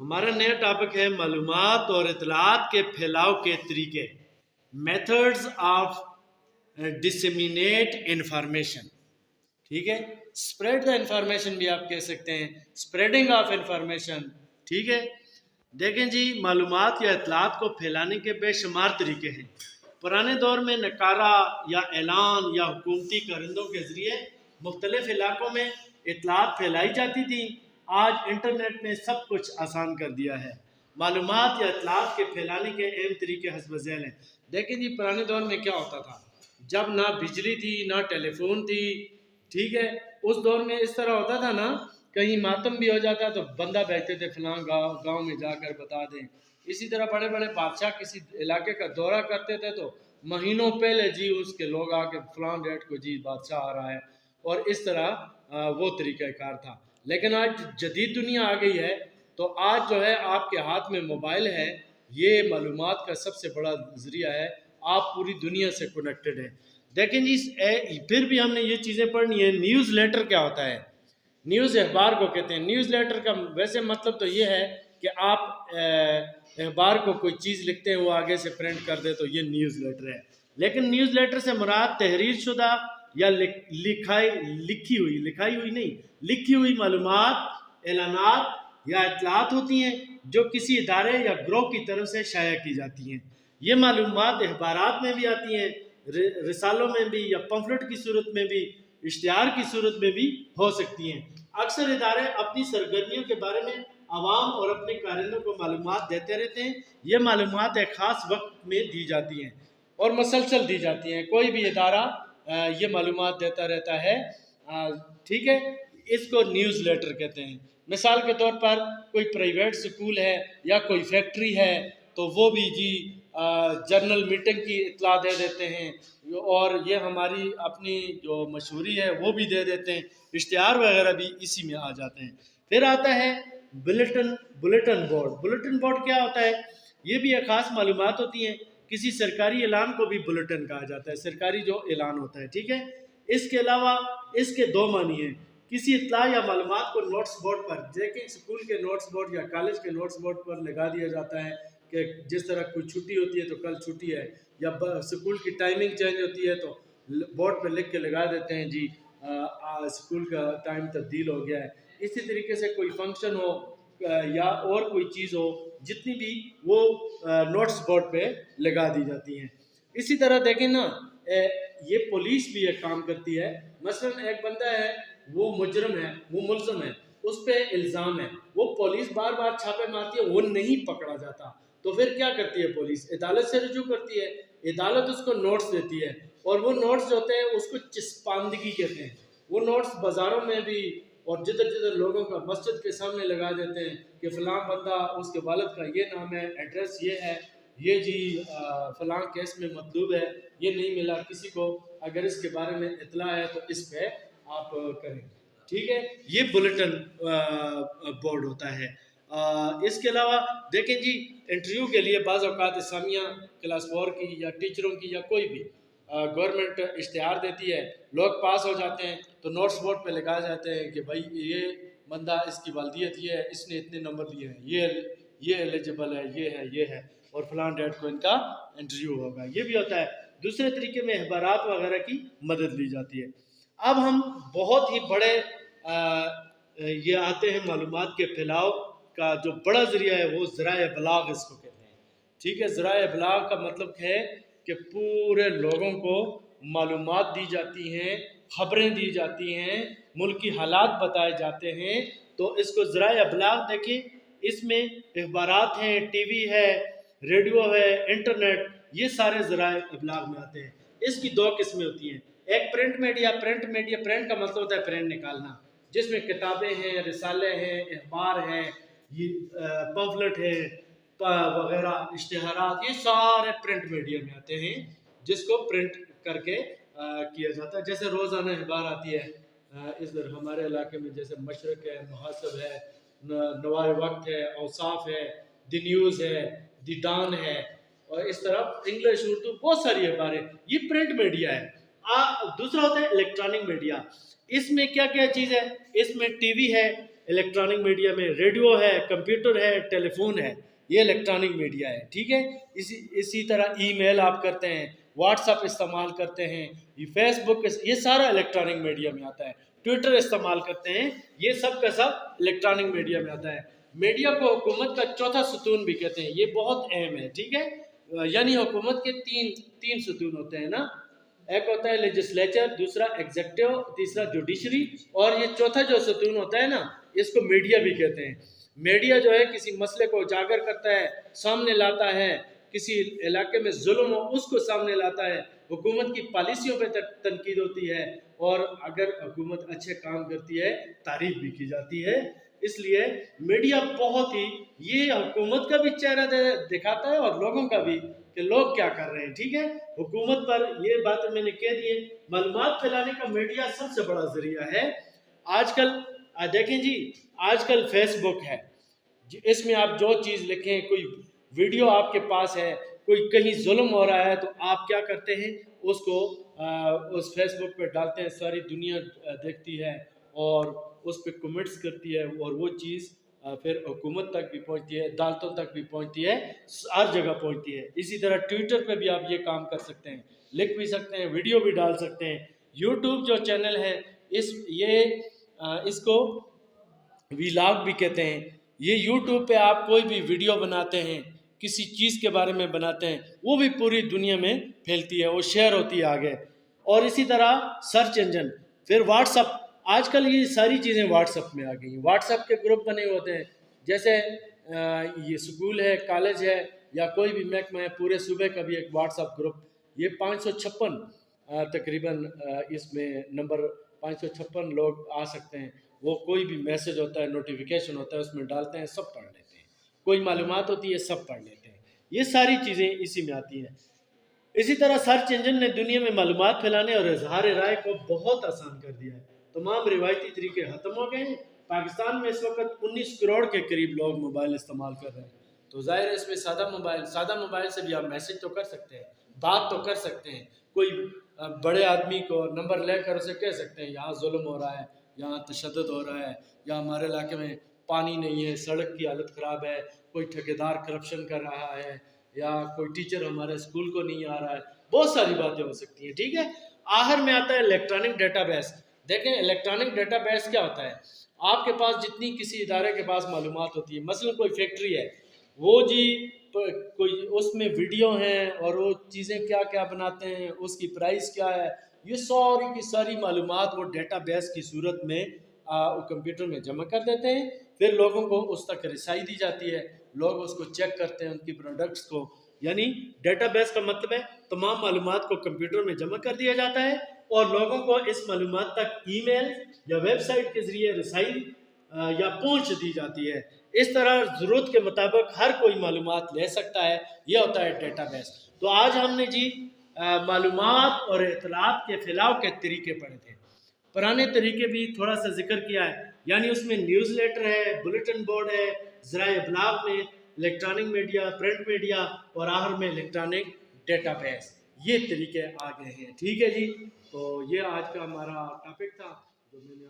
ہمارا نیا ٹاپک ہے معلومات اور اطلاعات کے پھیلاؤ کے طریقے، میتھڈز آف ڈسیمینیٹ انفارمیشن. ٹھیک ہے، اسپریڈ دا انفارمیشن بھی آپ کہہ سکتے ہیں، اسپریڈنگ آف انفارمیشن. ٹھیک ہے، دیکھیں جی، معلومات یا اطلاعات کو پھیلانے کے بے شمار طریقے ہیں. پرانے دور میں نکارہ یا اعلان یا حکومتی کارندوں کے ذریعے مختلف علاقوں میں اطلاعات پھیلائی جاتی تھیں. آج انٹرنیٹ نے سب کچھ آسان کر دیا ہے. معلومات یا اطلاعات کے پھیلانے کے اہم طریقے حسب ذیل ہیں. دیکھیں جی، پرانے دور میں کیا ہوتا تھا، جب نہ بجلی تھی نہ ٹیلی فون تھی. ٹھیک ہے، اس دور میں اس طرح ہوتا تھا نا، کہیں ماتم بھی ہو جاتا تو بندہ بھیجتے تھے فلاں گاؤں میں جا کر بتا دیں. اسی طرح بڑے بڑے بادشاہ کسی علاقے کا دورہ کرتے تھے تو مہینوں پہلے جی اس کے لوگ آ کے فلاں ڈیٹ کو جی بادشاہ آ رہا ہے، اور اس طرح وہ طریقہ کار تھا. لیکن آج جدید دنیا آ گئی ہے، تو آج جو ہے آپ کے ہاتھ میں موبائل ہے، یہ معلومات کا سب سے بڑا ذریعہ ہے. آپ پوری دنیا سے کنیکٹڈ ہیں. دیکھیں جی، پھر بھی ہم نے یہ چیزیں پڑھنی ہے. نیوز لیٹر کیا ہوتا ہے؟ نیوز اخبار کو کہتے ہیں. نیوز لیٹر کا ویسے مطلب تو یہ ہے کہ آپ اخبار کو کوئی چیز لکھتے ہیں، وہ آگے سے پرنٹ کر دے، تو یہ نیوز لیٹر ہے. لیکن نیوز لیٹر سے مراد تحریر شدہ یا لکھی ہوئی معلومات، اعلانات یا اطلاعات ہوتی ہیں جو کسی ادارے یا گروہ کی طرف سے شائع کی جاتی ہیں. یہ معلومات اخبارات میں بھی آتی ہیں، رسالوں میں بھی، یا پمفلٹ کی صورت میں بھی، اشتہار کی صورت میں بھی ہو سکتی ہیں. اکثر ادارے اپنی سرگرمیوں کے بارے میں عوام اور اپنے کارندوں کو معلومات دیتے رہتے ہیں. یہ معلومات ایک خاص وقت میں دی جاتی ہیں اور مسلسل دی جاتی ہیں. کوئی بھی ادارہ یہ معلومات دیتا رہتا ہے. ٹھیک ہے، اس کو نیوز لیٹر کہتے ہیں. مثال کے طور پر کوئی پرائیویٹ سکول ہے یا کوئی فیکٹری ہے، تو وہ بھی جی جرنل میٹنگ کی اطلاع دے دیتے ہیں، اور یہ ہماری اپنی جو مشہوری ہے وہ بھی دے دیتے ہیں. اشتہار وغیرہ بھی اسی میں آ جاتے ہیں. پھر آتا ہے بلیٹن بورڈ. بلیٹن بورڈ کیا ہوتا ہے؟ یہ بھی ایک خاص معلومات ہوتی ہیں. کسی سرکاری اعلان کو بھی بلیٹن کہا جاتا ہے، سرکاری جو اعلان ہوتا ہے. ٹھیک ہے، اس کے علاوہ اس کے دو معنی ہیں. کسی اطلاع یا معلومات کو نوٹس بورڈ پر، دیکھیں اسکول کے نوٹس بورڈ یا کالج کے نوٹس بورڈ پر لگا دیا جاتا ہے کہ جس طرح کوئی چھٹی ہوتی ہے تو کل چھٹی ہے، یا اسکول کی ٹائمنگ چینج ہوتی ہے تو بورڈ پہ لکھ کے لگا دیتے ہیں جی اسکول کا ٹائم تبدیل ہو گیا ہے. اسی طریقے سے کوئی فنکشن ہو یا اور کوئی چیز ہو، جتنی بھی وہ نوٹس بورڈ پہ لگا دی جاتی ہیں. اسی طرح دیکھیں نا، یہ پولیس بھی ایک کام کرتی ہے. مثلا ایک بندہ ہے، وہ مجرم ہے، وہ ملزم ہے، اس پہ الزام ہے، وہ پولیس بار بار چھاپے مارتی ہے، وہ نہیں پکڑا جاتا، تو پھر کیا کرتی ہے پولیس؟ عدالت سے رجوع کرتی ہے. عدالت اس کو نوٹس دیتی ہے، اور وہ نوٹس جو ہوتے ہیں اس کو چسپاندگی کہتے ہیں. وہ نوٹس بازاروں میں بھی اور جدھر جدھر لوگوں کا مسجد کے سامنے لگا دیتے ہیں کہ فلاں بندہ، اس کے والد کا یہ نام ہے، ایڈریس یہ ہے، یہ جی فلاں کیس میں مطلوب ہے، یہ نہیں ملا کسی کو، اگر اس کے بارے میں اطلاع ہے تو اس پہ آپ کریں. ٹھیک ہے، یہ بلیٹن بورڈ ہوتا ہے. اس کے علاوہ دیکھیں جی، انٹرویو کے لیے بعض اوقات اسلامیہ کلاس 4 کی یا ٹیچروں کی یا کوئی بھی گورنمنٹ اشتہار دیتی ہے، لوگ پاس ہو جاتے ہیں تو نوٹس بورڈ پہ لگا جاتے ہیں کہ بھائی یہ بندہ، اس کی والدیت یہ ہے، اس نے اتنے نمبر لیے ہیں، یہ ایلیجبل ہے، یہ ہے، اور فلاں ڈیٹ کو ان کا انٹرویو ہوگا. یہ بھی ہوتا ہے. دوسرے طریقے میں اخبارات وغیرہ کی مدد لی جاتی ہے. اب ہم بہت ہی بڑے یہ آتے ہیں معلومات کے پھیلاؤ کا جو بڑا ذریعہ ہے، وہ ذرائع ابلاغ اس کو کہتے ہیں. ٹھیک ہے، ذرائع ابلاغ کا مطلب ہے کہ پورے لوگوں کو معلومات دی جاتی ہیں، خبریں دی جاتی ہیں، ملکی حالات بتائے جاتے ہیں. تو اس کو ذرائع ابلاغ دیکھیں. اس میں اخبارات ہیں، ٹی وی ہے، ریڈیو ہے، انٹرنیٹ، یہ سارے ذرائع ابلاغ میں آتے ہیں. اس کی دو قسمیں ہوتی ہیں. ایک پرنٹ میڈیا. پرنٹ کا مطلب ہوتا ہے پرنٹ نکالنا، جس میں کتابیں ہیں، رسالے ہیں، اخبار ہیں، پمفلٹ ہے وغیرہ، اشتہارات، یہ سارے پرنٹ میڈیا میں آتے ہیں، جس کو پرنٹ کر کے کیا جاتا ہے. جیسے روزانہ اخبار آتی ہے اس در ہمارے علاقے میں، جیسے مشرق ہے، محاسب ہے، نوائے وقت ہے، اوصاف ہے، دی نیوز ہے، دی ڈان ہے، اور اس طرح انگلش، اردو، بہت ساری اخباریں. یہ پرنٹ میڈیا ہے. دوسرا ہوتا ہے الیکٹرانک میڈیا. اس میں کیا کیا چیز ہے؟ اس میں ٹی وی ہے، الیکٹرانک میڈیا میں ریڈیو ہے، کمپیوٹر ہے، ٹیلی فون ہے، یہ الیکٹرانک میڈیا ہے، ٹھیک ہے. اسی طرح ای میل آپ کرتے ہیں، واٹس ایپ استعمال کرتے ہیں، یہ فیس بک، یہ سارا الیکٹرانک میڈیا میں آتا ہے. ٹویٹر استعمال کرتے ہیں، یہ سب کا سب الیکٹرانک میڈیا میں آتا ہے. میڈیا کو حکومت کا چوتھا ستون بھی کہتے ہیں، یہ بہت اہم ہے، ٹھیک ہے. یعنی حکومت کے تین ستون ہوتے ہیں نا، ایک ہوتا ہے لیجسلیچر، دوسرا ایگزیکٹو، تیسرا جوڈیشری، اور یہ چوتھا جو ستون ہوتا ہے نا، اس کو میڈیا بھی کہتے ہیں. میڈیا جو ہے کسی مسئلے کو اجاگر کرتا ہے، سامنے لاتا ہے، کسی علاقے میں ظلم ہو اس کو سامنے لاتا ہے، حکومت کی پالیسیوں پہ تنقید ہوتی ہے، اور اگر حکومت اچھے کام کرتی ہے تعریف بھی کی جاتی ہے. اس لیے میڈیا بہت ہی، یہ حکومت کا بھی چہرہ دکھاتا ہے اور لوگوں کا بھی کہ لوگ کیا کر رہے ہیں، ٹھیک ہے. حکومت پر یہ باتیں میں نے کہہ دی ہے. معلومات پھیلانے کا میڈیا سب سے بڑا ذریعہ ہے. آج کل دیکھیں جی، آج کل فیس بک ہے، اس میں آپ جو چیز لکھیں، کوئی ویڈیو آپ کے پاس ہے، کوئی کہیں ظلم ہو رہا ہے تو آپ کیا کرتے ہیں، اس کو اس فیس بک پہ ڈالتے ہیں، ساری دنیا دیکھتی ہے اور اس پہ کمنٹس کرتی ہے، اور وہ چیز پھر حکومت تک بھی پہنچتی ہے، عدالتوں تک بھی پہنچتی ہے، ہر جگہ پہنچتی ہے. اسی طرح ٹویٹر پہ بھی آپ یہ کام کر سکتے ہیں، لکھ بھی سکتے ہیں، ویڈیو بھی ڈال سکتے ہیں. یوٹیوب جو چینل ہے، اس کو ویلاگ بھی کہتے ہیں. یہ یوٹیوب پہ آپ کوئی بھی ویڈیو بناتے ہیں، کسی چیز کے بارے میں بناتے ہیں، وہ بھی پوری دنیا میں پھیلتی ہے، وہ شیئر ہوتی ہے آگے. اور اسی طرح سرچ انجن، پھر واٹس ایپ. آج کل یہ ساری چیزیں واٹس ایپ میں آ گئی ہیں. واٹس ایپ کے گروپ بنے ہوتے ہیں، جیسے یہ سکول ہے، کالج ہے، یا کوئی بھی محکمہ ہے، پورے صوبے کا بھی ایک واٹس ایپ گروپ. یہ 556 تقریباً اس میں نمبر 556 لوگ آ سکتے ہیں. وہ کوئی بھی میسج ہوتا ہے، نوٹیفیکیشن ہوتا ہے، اس میں ڈالتے ہیں، سب پڑھ لیتے ہیں. کوئی معلومات ہوتی ہے، سب پڑھ لیتے ہیں. یہ ساری چیزیں اسی میں آتی ہیں. اسی طرح سرچ انجن نے دنیا میں معلومات پھیلانے اور اظہار رائے کو بہت آسان کر دیا ہے. تمام روایتی طریقے ختم ہو گئے ہیں. پاکستان میں اس وقت 19 کروڑ کے قریب لوگ موبائل استعمال کر رہے ہیں. تو ظاہر ہے اس میں سادہ موبائل سے بھی آپ میسج تو کر سکتے ہیں، بات تو کر سکتے ہیں. کوئی بڑے آدمی کو نمبر لے کر اسے کہہ سکتے ہیں یہاں ظلم ہو رہا ہے، یہاں تشدد ہو رہا ہے، یا ہمارے علاقے میں پانی نہیں ہے، سڑک کی حالت خراب ہے، کوئی ٹھیکیدار کرپشن کر رہا ہے، یا کوئی ٹیچر ہمارے اسکول کو نہیں آ رہا ہے. بہت ساری باتیں ہو سکتی ہیں، ٹھیک ہے. آخر میں آتا ہے الیکٹرانک ڈیٹا بیس. دیکھیں الیکٹرانک ڈیٹا بیس کیا ہوتا ہے. آپ کے پاس جتنی کسی ادارے کے پاس معلومات ہوتی ہے، مثلا کوئی فیکٹری ہے، وہ جی کوئی اس میں ویڈیو ہیں اور وہ چیزیں کیا کیا بناتے ہیں، اس کی پرائس کیا ہے، یہ ساری کی ساری معلومات وہ ڈیٹا بیس کی صورت میں کمپیوٹر میں جمع کر دیتے ہیں. پھر لوگوں کو اس تک رسائی دی جاتی ہے، لوگ اس کو چیک کرتے ہیں، ان کی پروڈکٹس کو. یعنی ڈیٹا بیس کا مطلب ہے تمام معلومات کو کمپیوٹر میں جمع کر دیا جاتا ہے، اور لوگوں کو اس معلومات تک ای میل یا ویب سائٹ کے ذریعے رسائی یا پہنچ دی جاتی ہے. اس طرح ضرورت کے مطابق ہر کوئی معلومات لے سکتا ہے. یہ ہوتا ہے ڈیٹا بیس. تو آج ہم نے جی معلومات اور اطلاعات کے پھیلاؤ کے طریقے پڑھے تھے. پرانے طریقے بھی تھوڑا سا ذکر کیا ہے، یعنی اس میں نیوز لیٹر ہے، بلیٹن بورڈ ہے، ذرائع ابلاغ میں الیکٹرانک میڈیا، پرنٹ میڈیا، اور آخر میں الیکٹرانک ڈیٹا بیس. یہ طریقے آ گئے ہیں، ٹھیک ہے جی. تو یہ آج کا ہمارا ٹاپک تھا جو میں نے